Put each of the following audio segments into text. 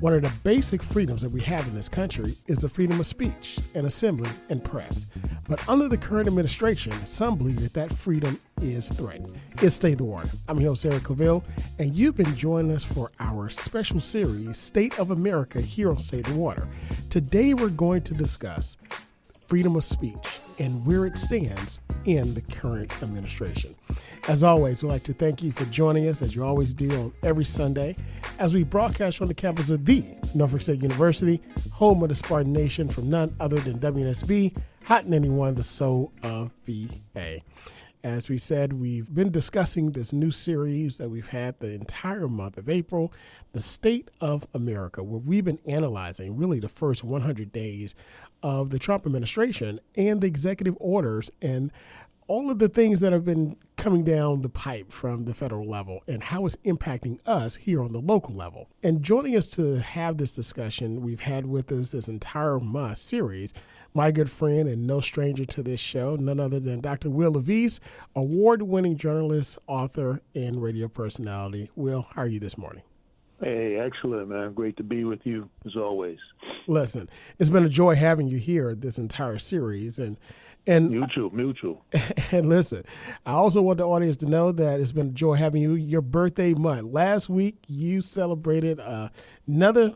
One of the basic freedoms that we have in this country is the freedom of speech and assembly and press. But under the current administration, some believe that that freedom is threatened. It's State of the Water. I'm your host, Eric Claville, and you've been joining us for our special series, State of America, here on State of the Water. Today, we're going to discuss freedom of speech and where it stands in the current administration. As always, we'd like to thank you for joining us, as you always do on every Sunday, as we broadcast from the campus of the Norfolk State University, home of the Spartan Nation, from none other than WNSB, Hot 91, the soul of VA. As we said, we've been discussing this new series that we've had the entire month of April, the State of America, where we've been analyzing really the first 100 days of the Trump administration and the executive orders and all of the things that have been coming down the pipe from the federal level and how it's impacting us here on the local level. And joining us to have this discussion, we've had with us this entire month series, my good friend and no stranger to this show, none other than Dr. Will Levis, award-winning journalist, author, and radio personality. Will, how are you this morning? Hey, excellent, man. Great to be with you, as always. Listen, it's been a joy having you here this entire series. And mutual. And listen, I also want the audience to know that it's been a joy having you. Your birthday month. Last week, you celebrated another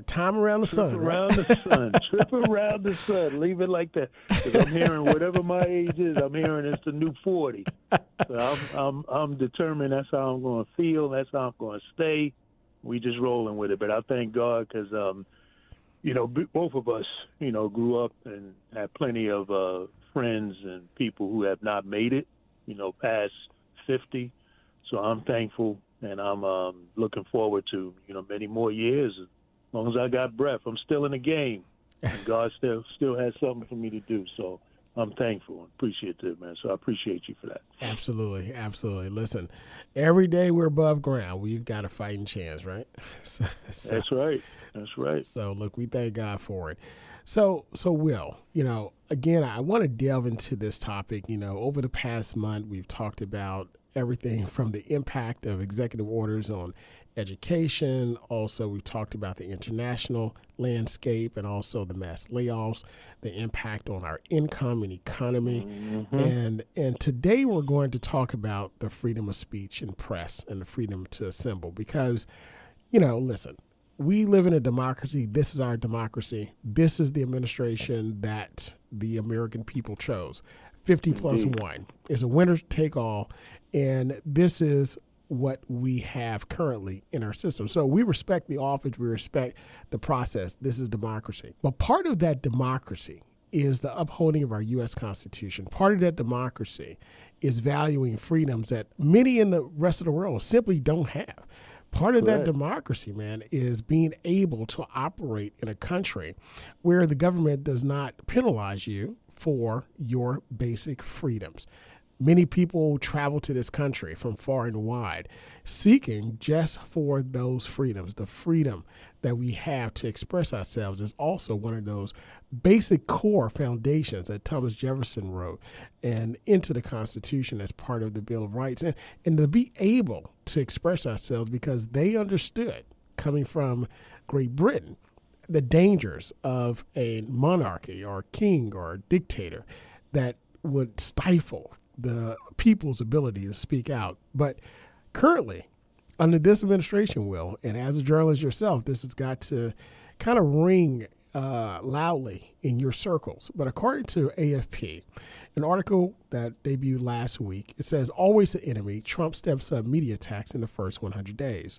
time around the sun, Trip around the sun. Leave it like that. Because I'm hearing whatever my age is, I'm hearing it's the new 40. So I'm determined that's how I'm going to feel. That's how I'm going to stay. We just rolling with it. But I thank God because, both of us, grew up and had plenty of friends and people who have not made it, past 50. So I'm thankful, and I'm looking forward to, many more years. As long as I got breath, I'm still in the game, and God still has something for me to do. So I'm thankful and appreciative, man. So I appreciate you for that. Absolutely. Listen, every day we're above ground, we've got a fighting chance, right? That's right. So, look, we thank God for it. So Will, again, I want to delve into this topic. Over the past month, we've talked about everything from the impact of executive orders on education. Also, we talked about the international landscape and also the mass layoffs, the impact on our income and economy. Mm-hmm. And today we're going to talk about the freedom of speech and press and the freedom to assemble because, listen, we live in a democracy. This is our democracy. This is the administration that the American people chose. 50 plus one is a winner take all. And this is what we have currently in our system. So we respect the office. We respect the process. This is democracy. But part of that democracy is the upholding of our U.S. Constitution. Part of that democracy is valuing freedoms that many in the rest of the world simply don't have. Part of that democracy, man, is being able to operate in a country where the government does not penalize you for your basic freedoms. Many people travel to this country from far and wide seeking just for those freedoms. The freedom that we have to express ourselves is also one of those basic core foundations that Thomas Jefferson wrote and into the Constitution as part of the Bill of Rights. And to be able to express ourselves because they understood, coming from Great Britain, the dangers of a monarchy or a king or a dictator that would stifle the people's ability to speak out. But currently, under this administration, Will, and as a journalist yourself, this has got to kind of ring loudly in your circles. But according to AFP, an article that debuted last week, it says, always the enemy, Trump steps up media attacks in the first 100 days.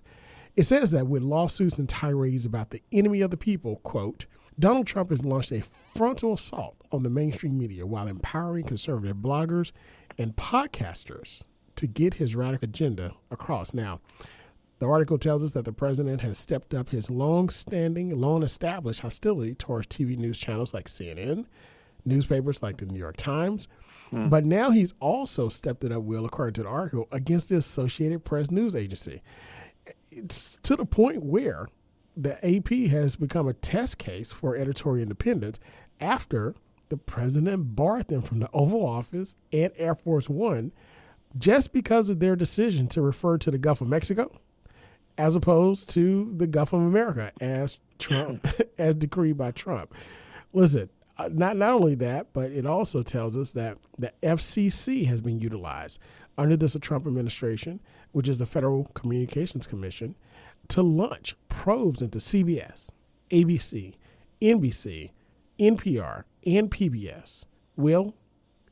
It says that with lawsuits and tirades about the enemy of the people, quote, Donald Trump has launched a frontal assault on the mainstream media while empowering conservative bloggers and podcasters to get his radical agenda across. Now, the article tells us that the president has stepped up his long-established hostility towards TV news channels like CNN, newspapers like the New York Times, but now he's also stepped it up, Will, according to the article, against the Associated Press news agency. It's to the point where the AP has become a test case for editorial independence after the president barred them from the Oval Office and Air Force One just because of their decision to refer to the Gulf of Mexico as opposed to the Gulf of America as Trump, as decreed by Trump. Listen, not only that, but it also tells us that the FCC has been utilized under this Trump administration, which is the Federal Communications Commission, to launch probes into CBS, ABC, NBC, NPR, and PBS. Will,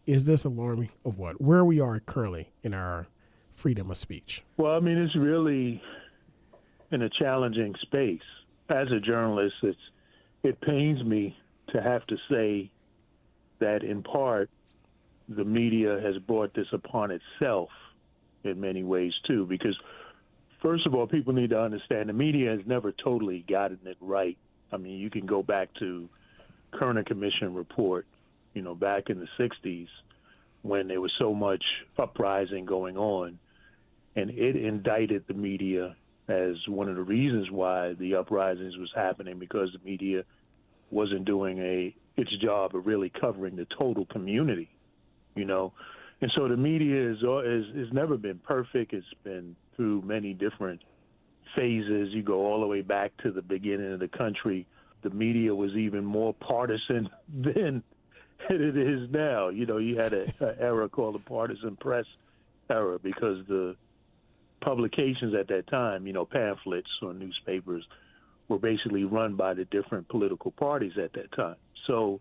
is this alarming of what? Where we are currently in our freedom of speech? Well, I mean, it's really in a challenging space. As a journalist, it pains me to have to say that in part the media has brought this upon itself in many ways too, because first of all, people need to understand the media has never totally gotten it right. I mean, you can go back to Kerner Commission report, back in the 60s when there was so much uprising going on, and it indicted the media as one of the reasons why the uprisings was happening, because the media wasn't doing its job of really covering the total community, And so the media is never been perfect. It's been through many different phases. You go all the way back to the beginning of the country. The media was even more partisan then than it is now. You had an era called the partisan press era, because the publications at that time, pamphlets or newspapers, were basically run by the different political parties at that time. So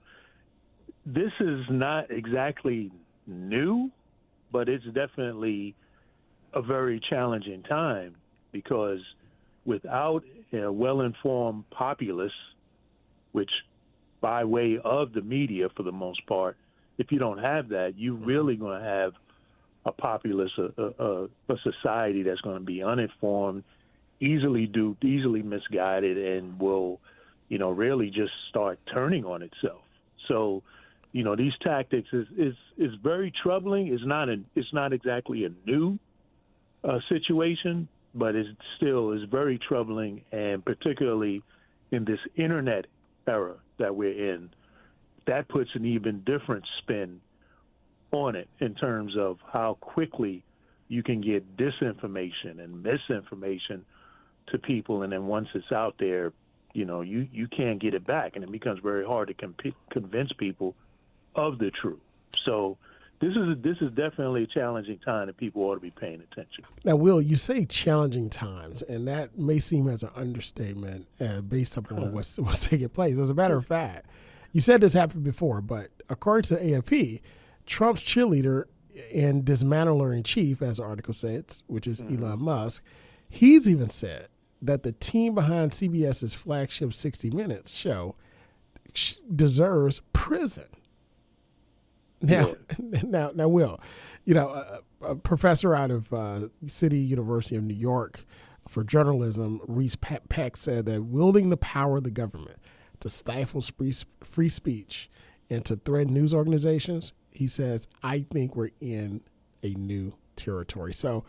this is not exactly new, but it's definitely a very challenging time, because without a well-informed populace, which by way of the media for the most part, if you don't have that, you're really going to have a populace, a society that's going to be uninformed, easily duped, easily misguided, and will, really just start turning on itself. So, these tactics is very troubling. It's not exactly a new situation, but it still is very troubling, and particularly in this internet era that we're in, that puts an even different spin on it in terms of how quickly you can get disinformation and misinformation to people, and then once it's out there, you can't get it back, and it becomes very hard to convince people of the truth. So this is definitely a challenging time that people ought to be paying attention. Now, Will, you say challenging times, and that may seem as an understatement based upon what's taking place. As a matter of fact, you said this happened before, but according to the AFP, Trump's cheerleader and dismantler in chief, as the article says, which is Elon Musk, he's even said that the team behind CBS's flagship 60 Minutes show deserves prison. Now, Will, a professor out of City University of New York for journalism, Reese Peck, said that wielding the power of the government to stifle free speech and to threaten news organizations, he says, I think we're in a new territory. So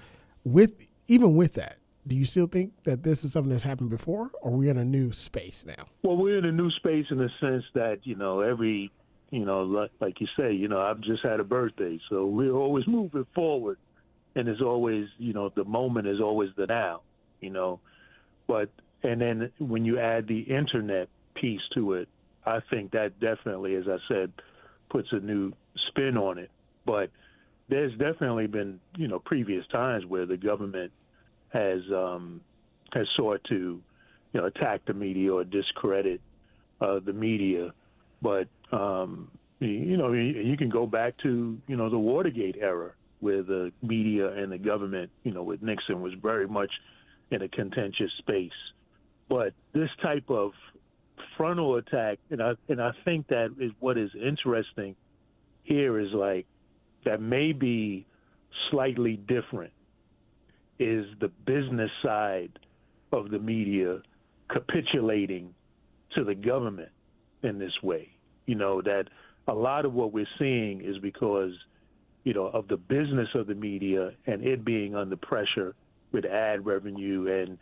even with that, do you still think that this is something that's happened before, or are we in a new space now? Well, we're in a new space in the sense that, like you say, I've just had a birthday, so we're always moving forward, and it's always, the moment is always the now, and then when you add the internet piece to it, I think that definitely, as I said, puts a new spin on it. But there's definitely been, previous times where the government has sought to, attack the media or discredit the media. But, you can go back to, the Watergate era, where the media and the government, with Nixon, was very much in a contentious space. But this type of frontal attack, and I think that is what is interesting here, is like that may be slightly different, is the business side of the media capitulating to the government in this way. That a lot of what we're seeing is because, of the business of the media and it being under pressure with ad revenue and,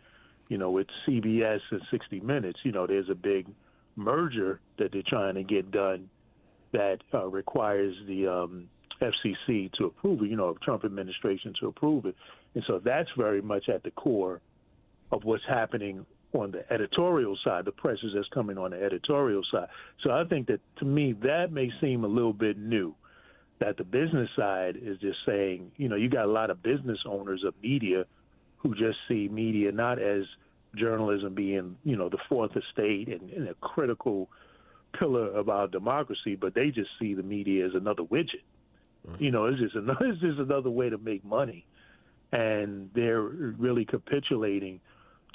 with CBS and 60 Minutes, there's a big merger that they're trying to get done that requires the FCC to approve it, Trump administration to approve it. And so that's very much at the core of what's happening on the editorial side, the pressures that's coming on the editorial side. So I think that, to me, that may seem a little bit new, that the business side is just saying, you got a lot of business owners of media who just see media not as journalism being, the fourth estate and a critical pillar of our democracy, but they just see the media as another widget. It's just another way to make money, and they're really capitulating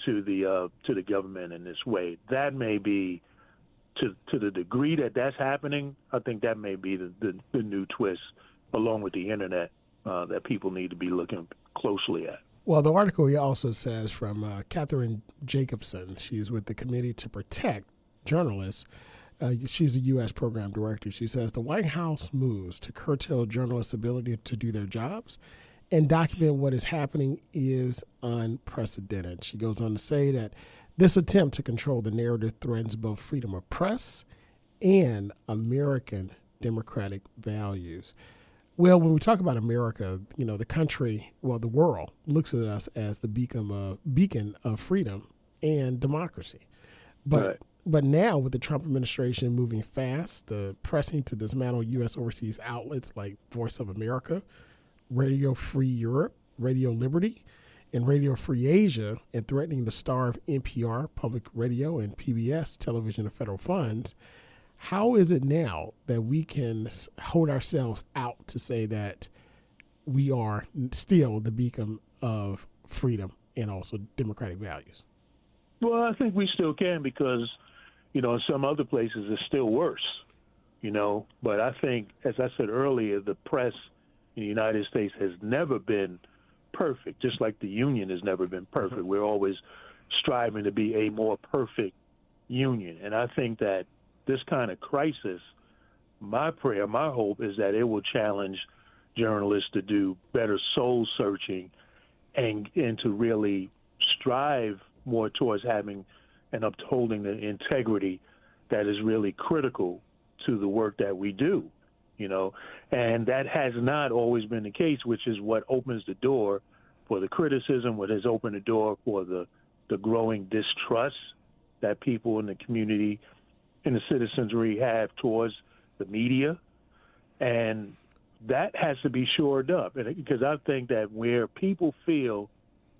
to the government in this way. That may be, to the degree that that's happening, I think that may be the new twist, along with the internet, that people need to be looking closely at. Well, the article here also says from Catherine Jacobson. She's with the Committee to Protect Journalists. She's a U.S. program director. She says the White House moves to curtail journalists' ability to do their jobs and document what is happening is unprecedented. She goes on to say that this attempt to control the narrative threatens both freedom of press and American democratic values. Well, when we talk about America, the country, the world looks at us as the beacon of freedom and democracy. But now, with the Trump administration moving fast, pressing to dismantle U.S. overseas outlets like Voice of America, Radio Free Europe, Radio Liberty, and Radio Free Asia, and threatening to starve NPR, public radio, and PBS television of federal funds, how is it now that we can hold ourselves out to say that we are still the beacon of freedom and also democratic values? Well, I think we still can because, in some other places it's still worse, But I think, as I said earlier, the press in the United States has never been perfect, just like the union has never been perfect. We're always striving to be a more perfect union. And I think that this kind of crisis, my prayer, my hope is that it will challenge journalists to do better soul searching and to really strive more towards having and upholding the integrity that is really critical to the work that we do, and that has not always been the case, which is what opens the door for the criticism, what has opened the door for the growing distrust that people in the community and the citizenry have towards the media. And that has to be shored up, because I think that where people feel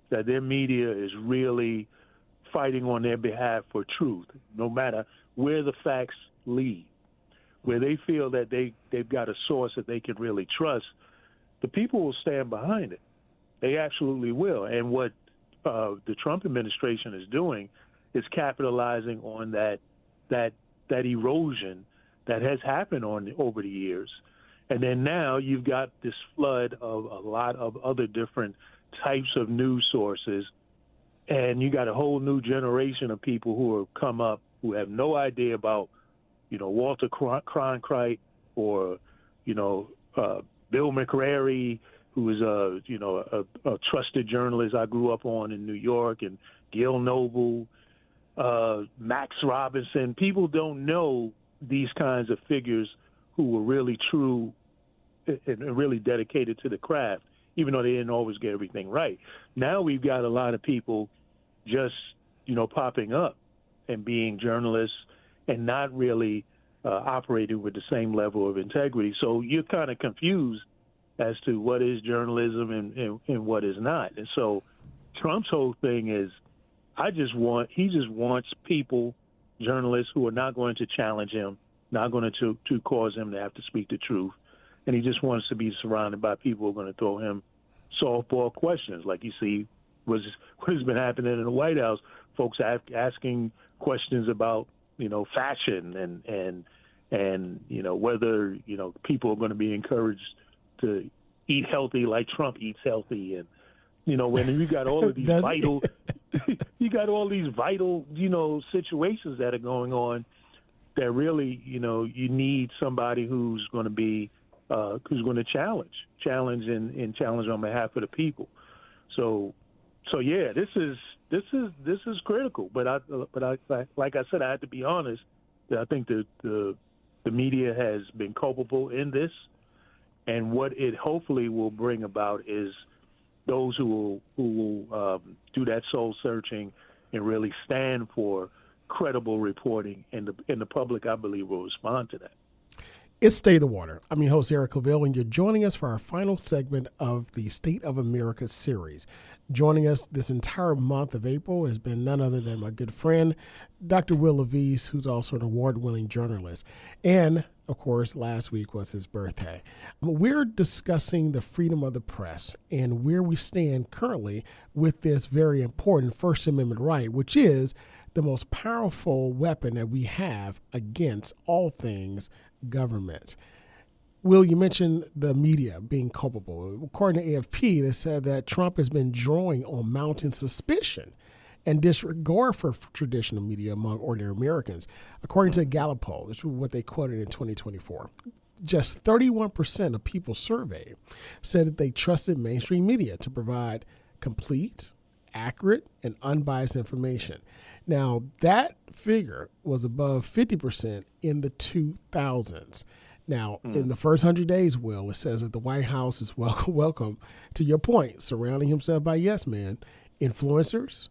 that their media is really fighting on their behalf for truth, no matter where the facts lead, where they feel that they've got a source that they can really trust, the people will stand behind it. They absolutely will. And what the Trump administration is doing is capitalizing on that erosion that has happened over the years. And then now you've got this flood of a lot of other different types of news sources, and you got a whole new generation of people who have come up who have no idea about, Walter Cronkite or, Bill McCrary, who is a trusted journalist I grew up on in New York, and Gil Noble, Max Robinson. People don't know these kinds of figures who were really true and really dedicated to the craft, even though they didn't always get everything right. Now we've got a lot of people just, popping up and being journalists and not really operating with the same level of integrity. So you're kind of confused as to what is journalism and what is not. And so Trump's whole thing is, he just wants people, journalists, who are not going to challenge him, not going to cause him to have to speak the truth. And he just wants to be surrounded by people who are going to throw him softball questions, like you see what has been happening in the White House. Folks asking questions about, fashion and whether, people are going to be encouraged to eat healthy like Trump eats healthy. And, when you got all of these you got all these vital, situations that are going on that really, you need somebody who's going to be, who's going to challenge and challenge on behalf of the people. So yeah, this is critical. But I like I said, I have to be honest that I think the media has been culpable in this, and what it hopefully will bring about is those who will do that soul searching and really stand for credible reporting, and the public, I believe, will respond to that. It's Stay the Water. I'm your host, Eric Claville, and you're joining us for our final segment of the State of America series. Joining us this entire month of April has been none other than my good friend, Dr. Will Levis, who's also an award-winning journalist. And, of course, last week was his birthday. We're discussing the freedom of the press and where we stand currently with this very important First Amendment right, which is the most powerful weapon that we have against all things government. Will, you mentioned the media being culpable. According to AFP, they said that Trump has been drawing on mounting suspicion and disregard for traditional media among ordinary Americans. According to a Gallup poll, which is what they quoted in 2024, just 31% of people surveyed said that they trusted mainstream media to provide complete, accurate, and unbiased information. Now, that figure was above 50% in the 2000s. Now, in the first 100 days, Will, it says that the White House is welcome, to your point, surrounding himself by yes men, influencers,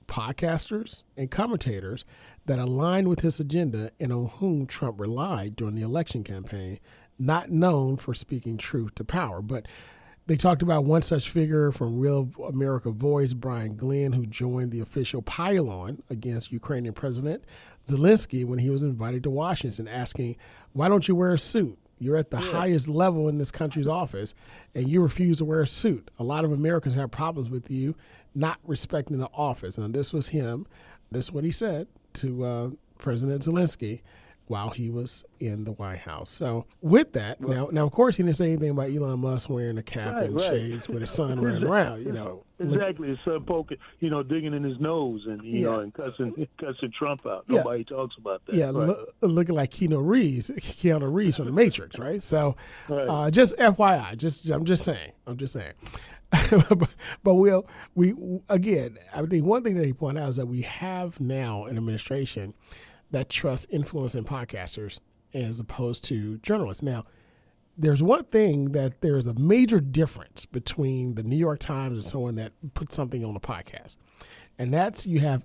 podcasters, and commentators that align with his agenda and on whom Trump relied during the election campaign, not known for speaking truth to power. But they talked about one such figure from Real America Voice, Brian Glenn, who joined the official pile-on against Ukrainian President Zelensky when he was invited to Washington, asking, why don't you wear a suit? You're at the highest level in this country's office, and you refuse to wear a suit. A lot of Americans have problems with you not respecting the office. And this was him. This is what he said to President Zelensky while he was in the White House. So with that, now of course he didn't say anything about Elon Musk wearing a cap and shades with his son running around, Exactly, his son poking, digging in his nose and and cussing Trump out. Nobody talks about that. Yeah, right. Looking like Keanu Reeves from The Matrix, right? So just FYI, I'm just saying. But we again, I think one thing that he pointed out is that we have now an administration that trusts influencing podcasters as opposed to journalists. Now, there's one thing that there's a major difference between the New York Times and someone that puts something on a podcast, and that's you have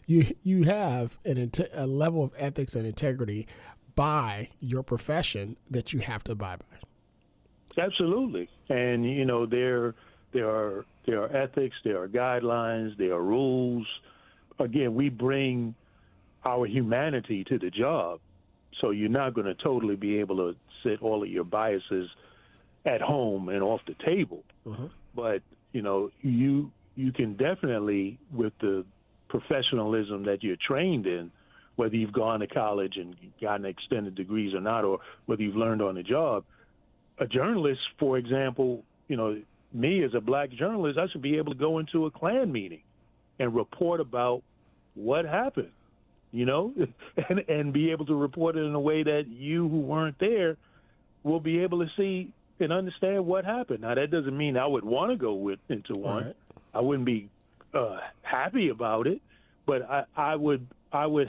you have a level of ethics and integrity by your profession that you have to abide by. Absolutely, and there are ethics, there are guidelines, there are rules. Again, we bring our humanity to the job. So you're not going to totally be able to sit all of your biases at home and off the table. But, you can definitely, with the professionalism that you're trained in, whether you've gone to college and gotten extended degrees or not, or whether you've learned on the job, a journalist, for example, me as a black journalist, I should be able to go into a Klan meeting and report about what happened. And be able to report it in a way that you who weren't there will be able to see and understand what happened. Now, that doesn't mean I would want to go into one. Right. I wouldn't be happy about it, but I would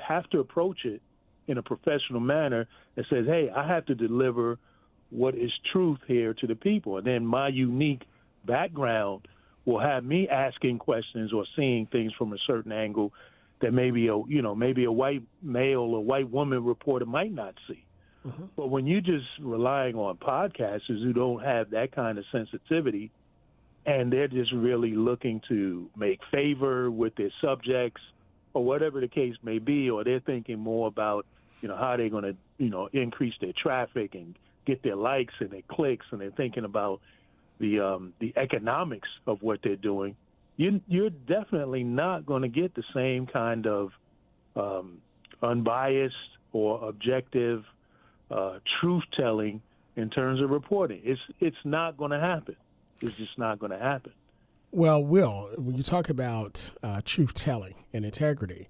have to approach it in a professional manner that says, hey, I have to deliver what is truth here to the people. And then my unique background will have me asking questions or seeing things from a certain angle that maybe a white male or white woman reporter might not see. But when you're just relying on podcasters who don't have that kind of sensitivity, and they're just really looking to make favor with their subjects or whatever the case may be, or they're thinking more about how they're going to increase their traffic and get their likes and their clicks, and they're thinking about the economics of what they're doing, you're definitely not going to get the same kind of unbiased or objective truth-telling in terms of reporting. It's not going to happen. It's just not going to happen. Well, Will, when you talk about truth-telling and integrity,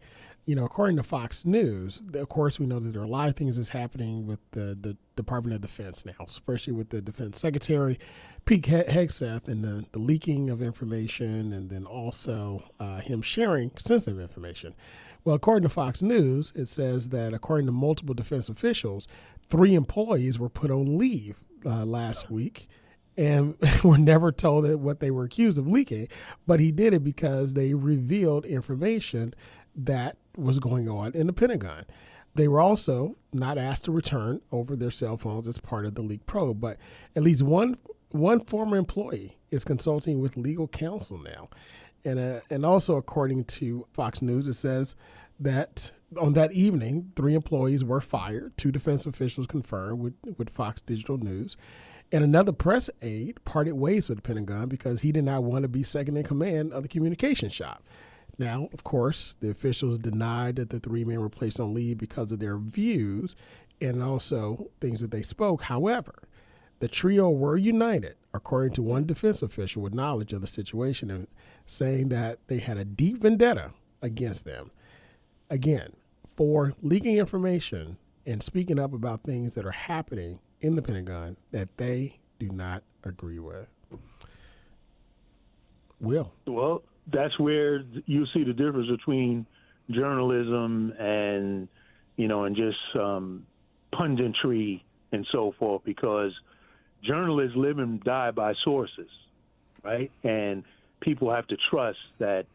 according to Fox News, of course, we know that there are a lot of things that's happening with the Department of Defense now, especially with the Defense Secretary, Pete Hegseth, and the leaking of information, and then also him sharing sensitive information. Well, according to Fox News, it says that according to multiple defense officials, 3 employees were put on leave last week and were never told what they were accused of leaking. But he did it because they revealed information that was going on in the Pentagon. They were also not asked to return over their cell phones as part of the leak probe, but at least one former employee is consulting with legal counsel now. And also, according to Fox News, it says that on that evening, 3 employees were fired. 2 defense officials confirmed with Fox Digital News. And another press aide parted ways with the Pentagon because he did not want to be second in command of the communication shop. Now, of course, the officials denied that the 3 men were placed on leave because of their views and also things that they spoke. However, the trio were united, according to one defense official with knowledge of the situation, and saying that they had a deep vendetta against them. Again, for leaking information and speaking up about things that are happening in the Pentagon that they do not agree with. Will. Well, that's where you see the difference between journalism and, and just punditry and so forth, because journalists live and die by sources, right? And people have to trust that,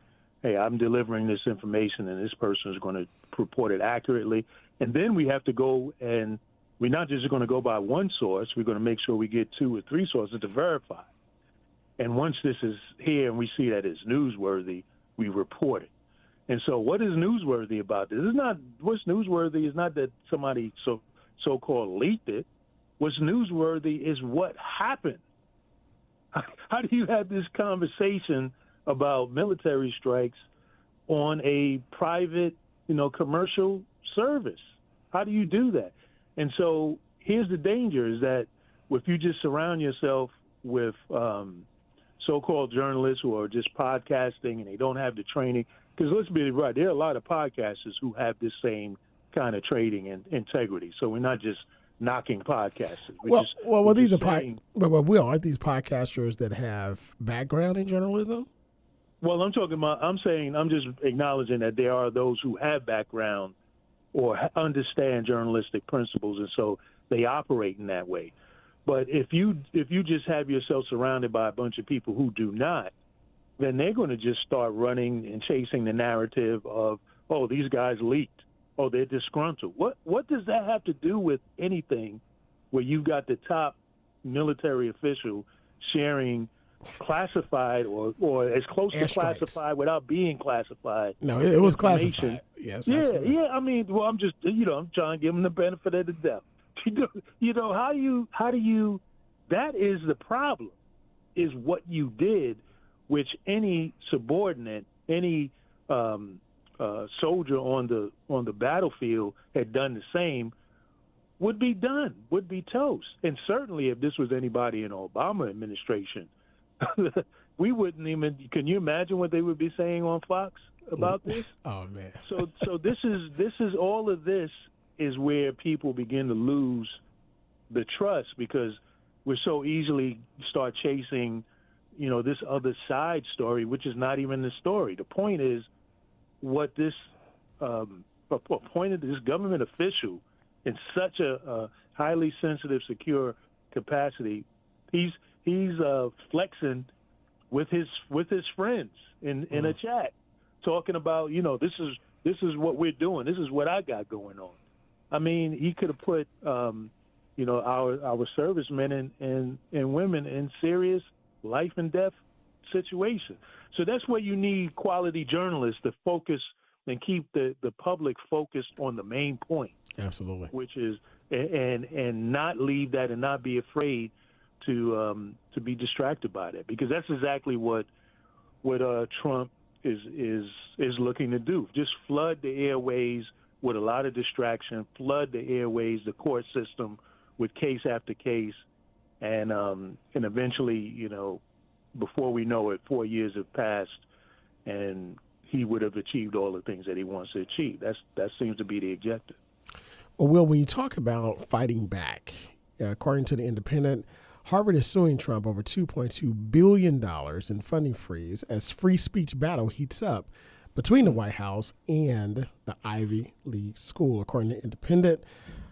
hey, I'm delivering this information and this person is going to report it accurately. And then we have to go, and we're not just going to go by one source. We're going to make sure we get 2 or 3 sources to verify. And once this is here and we see that it's newsworthy, we report it. And so what is newsworthy about this? What's newsworthy is not that somebody so-called leaked it. What's newsworthy is what happened. How do you have this conversation about military strikes on a private, commercial service? How do you do that? And so here's the danger is that if you just surround yourself with so-called journalists who are just podcasting and they don't have the training, because let's be right, there are a lot of podcasters who have this same kind of training and integrity. So we're not just knocking podcasters. Aren't these podcasters that have background in journalism? Well, I'm just acknowledging that there are those who have background or understand journalistic principles, and so they operate in that way. But if you just have yourself surrounded by a bunch of people who do not, then they're going to just start running and chasing the narrative of, oh, these guys leaked. Oh, they're disgruntled. What does that have to do with anything where you've got the top military official sharing classified or as close to classified without being classified? No, it was classified. Yes, yeah, absolutely. yeah. I mean, well, I'm just, I'm trying to give them the benefit of the doubt. How do you, that is the problem, is what you did, which any subordinate, any soldier on the battlefield had done the same, would be toast. And certainly if this was anybody in the Obama administration, we wouldn't even, can you imagine what they would be saying on Fox about this? Oh man. So this is all of this is where people begin to lose the trust, because we're so easily start chasing, this other side story, which is not even the story. The point is what this appointed this government official in such a highly sensitive, secure capacity, he's flexing with his friends in a chat, talking about, this is what we're doing. This is what I got going on. I mean, he could have put, our servicemen and women in serious life and death situations. So that's where you need quality journalists to focus and keep the public focused on the main point. Absolutely. Which is, and not leave that and not be afraid to be distracted by that, because that's exactly what Trump is looking to do. Just flood the airways with a lot of distraction, flood the airways, the court system with case after case, and eventually, before we know it, 4 years have passed, and he would have achieved all the things that he wants to achieve. That seems to be the objective. Well, Will, when you talk about fighting back, according to The Independent, Harvard is suing Trump over $2.2 billion in funding freeze as free speech battle heats up between the White House and the Ivy League school. According to Independent,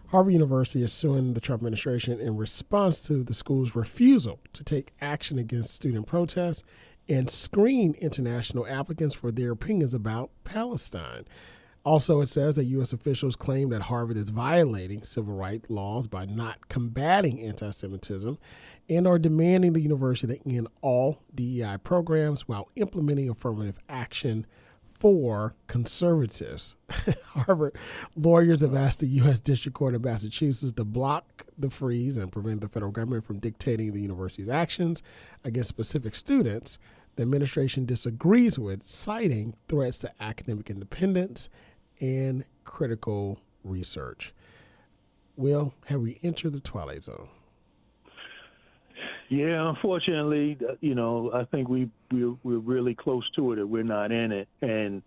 Harvard University is suing the Trump administration in response to the school's refusal to take action against student protests and screen international applicants for their opinions about Palestine. Also, it says that U.S. officials claim that Harvard is violating civil rights laws by not combating anti-Semitism and are demanding the university to end all DEI programs while implementing affirmative action for conservatives. Harvard lawyers have asked the U.S. District Court of Massachusetts to block the freeze and prevent the federal government from dictating the university's actions against specific students. The administration disagrees with, citing threats to academic independence and critical research. Will, have we entered the twilight zone? Yeah, unfortunately, I think we're really close to it, or we're not in it. And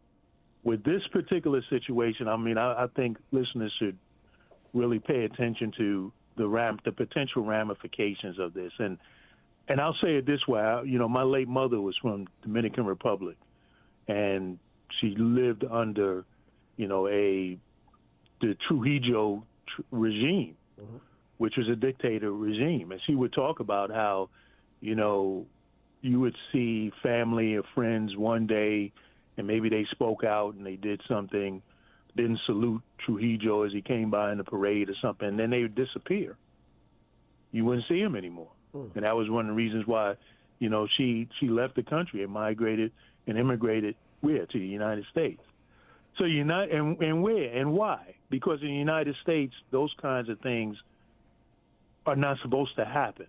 with this particular situation, I think listeners should really pay attention to the potential ramifications of this. And I'll say it this way: my late mother was from Dominican Republic, and she lived under, the Trujillo regime, which was a dictator regime. And she would talk about how, you would see family or friends one day, and maybe they spoke out and they did something, didn't salute Trujillo as he came by in the parade or something, and then they would disappear. You wouldn't see him anymore. And that was one of the reasons why, she left the country and migrated and immigrated to the United States. So and where and why? Because in the United States, those kinds of things are not supposed to happen.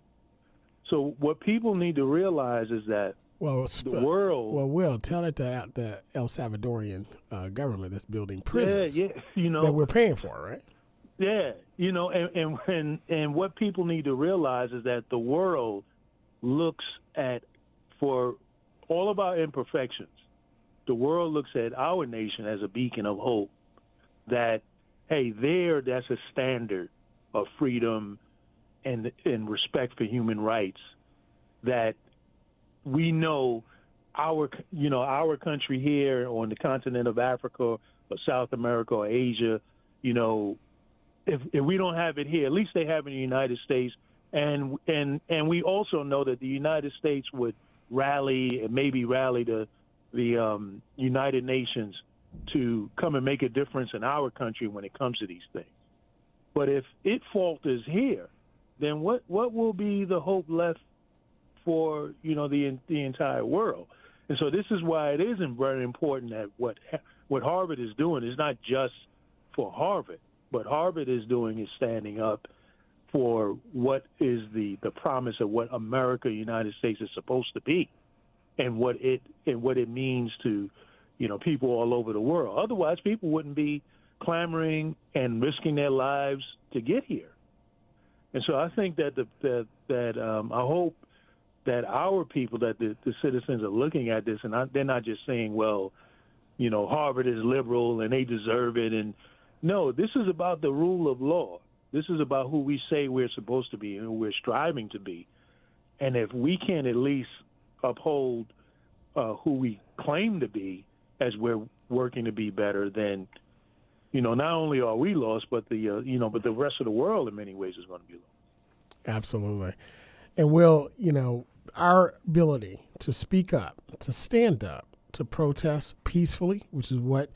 So what people need to realize is that the world. Well, Will, tell it to the El Salvadorian government that's building prisons that we're paying for, right? Yeah, and what people need to realize is that the world looks at, for all of our imperfections, the world looks at our nation as a beacon of hope. That, hey, that's a standard of freedom and respect for human rights. That we know our country here on the continent of Africa or South America or Asia, if we don't have it here, at least they have it in the United States. And we also know that the United States would rally the United Nations to come and make a difference in our country when it comes to these things. But if it falters here, then what will be the hope left for the entire world? And so this is why it isn't very important that what Harvard is doing is not just for Harvard. What Harvard is doing is standing up for what is the promise of what America, United States, is supposed to be, and what it means to people all over the world. Otherwise, people wouldn't be clamoring and risking their lives to get here. And so I think that I hope that our people, that the citizens are looking at this, and they're not just saying, well, Harvard is liberal and they deserve it. And no, this is about the rule of law. This is about who we say we're supposed to be and who we're striving to be. And if we can at least uphold who we claim to be as we're working to be better, then, not only are we lost, but but the rest of the world in many ways is going to be lost. Absolutely. And Will, our ability to speak up, to stand up, to protest peacefully, which is what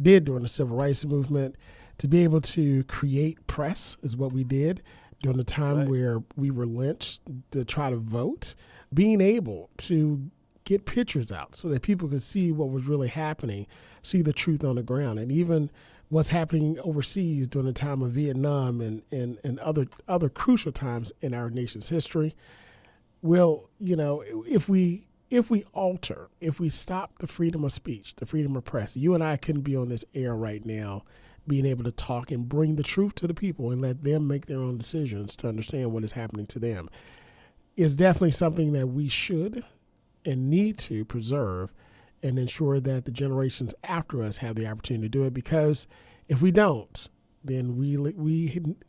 did during the Civil Rights Movement, to be able to create press is what we did during the time where we were lynched to try to vote, being able to get pictures out so that people could see what was really happening, see the truth on the ground, and even what's happening overseas during the time of Vietnam and other crucial times in our nation's history. Well, if we alter, if we stop the freedom of speech, the freedom of press, you and I couldn't be on this air right now being able to talk and bring the truth to the people and let them make their own decisions to understand what is happening to them. It's definitely something that we should and need to preserve and ensure that the generations after us have the opportunity to do it, because if we don't, then we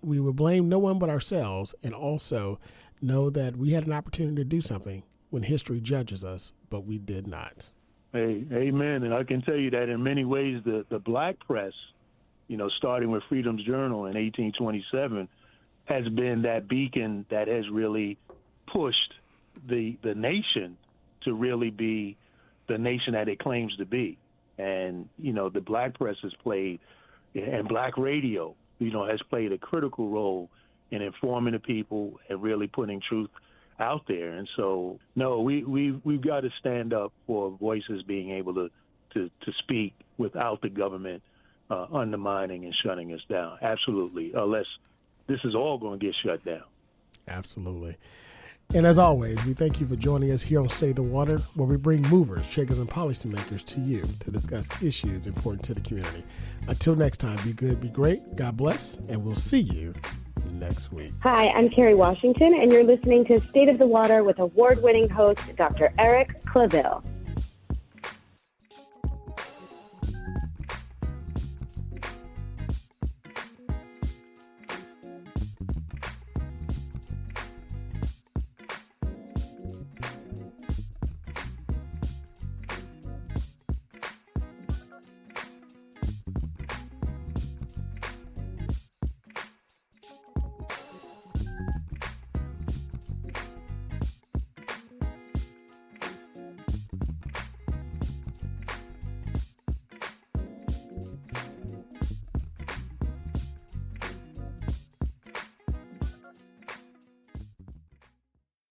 will blame no one but ourselves, and also know that we had an opportunity to do something when history judges us, but we did not. Hey, amen. And I can tell you that in many ways, the black press, starting with Freedom's Journal in 1827, has been that beacon that has really pushed the nation to really be the nation that it claims to be. And, the black press has played, and black radio, has played a critical role in informing the people and really putting truth out there. And so, no, we've got to stand up for voices being able to speak without the government undermining and shutting us down. Absolutely. Unless this is all going to get shut down. Absolutely. And as always, we thank you for joining us here on Stay the Water, where we bring movers, shakers, and policymakers to you to discuss issues important to the community. Until next time, be good, be great, God bless, and we'll see you next week. Hi, I'm Carrie Washington, and you're listening to State of the Water with award-winning host Dr. Eric Claville.